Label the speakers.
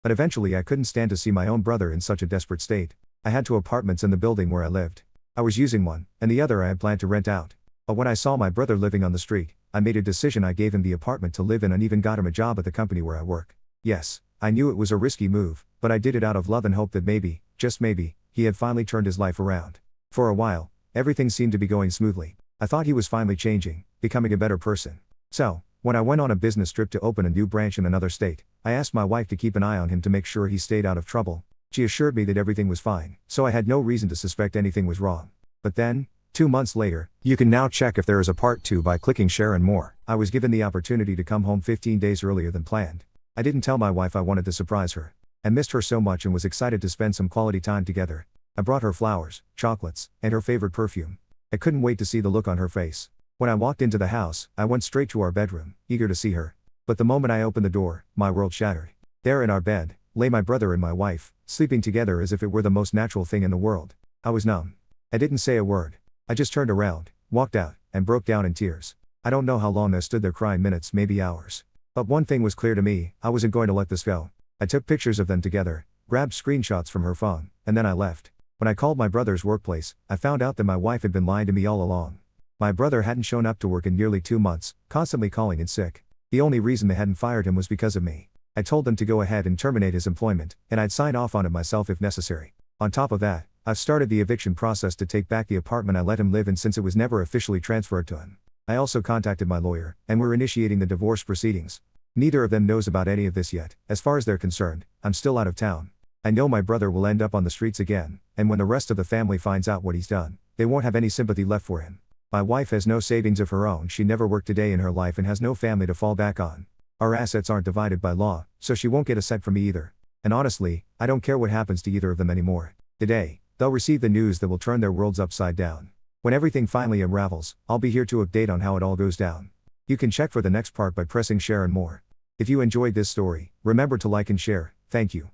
Speaker 1: But eventually I couldn't stand to see my own brother in such a desperate state. I had two apartments in the building where I lived. I was using one, and the other I had planned to rent out. But when I saw my brother living on the street, I made a decision. I gave him the apartment to live in and even got him a job at the company where I work. Yes, I knew it was a risky move, but I did it out of love and hope that maybe, just maybe, he had finally turned his life around. For a while, everything seemed to be going smoothly. I thought he was finally changing, becoming a better person. So, when I went on a business trip to open a new branch in another state, I asked my wife to keep an eye on him to make sure he stayed out of trouble. She assured me that everything was fine, so I had no reason to suspect anything was wrong. But then, 2 months later, you can now check if there is a part 2 by clicking share and more. I was given the opportunity to come home 15 days earlier than planned. I didn't tell my wife I wanted to surprise her. I missed her so much and was excited to spend some quality time together. I brought her flowers, chocolates, and her favorite perfume. I couldn't wait to see the look on her face. When I walked into the house, I went straight to our bedroom, eager to see her. But the moment I opened the door, my world shattered. There in our bed, lay my brother and my wife, sleeping together as if it were the most natural thing in the world. I was numb. I didn't say a word. I just turned around, walked out, and broke down in tears. I don't know how long I stood there crying, minutes, maybe hours. But one thing was clear to me, I wasn't going to let this go. I took pictures of them together, grabbed screenshots from her phone, and then I left. When I called my brother's workplace, I found out that my wife had been lying to me all along. My brother hadn't shown up to work in nearly 2 months, constantly calling in sick. The only reason they hadn't fired him was because of me. I told them to go ahead and terminate his employment, and I'd sign off on it myself if necessary. On top of that, I've started the eviction process to take back the apartment I let him live in since it was never officially transferred to him. I also contacted my lawyer, and we're initiating the divorce proceedings. Neither of them knows about any of this yet. As far as they're concerned, I'm still out of town. I know my brother will end up on the streets again, and when the rest of the family finds out what he's done, they won't have any sympathy left for him. My wife has no savings of her own. She never worked a day in her life and has no family to fall back on. Our assets aren't divided by law, so she won't get a cent from me either. And honestly, I don't care what happens to either of them anymore. Today, they'll receive the news that will turn their worlds upside down. When everything finally unravels, I'll be here to update on how it all goes down. You can check for the next part by pressing share and more. If you enjoyed this story, remember to like and share. Thank you.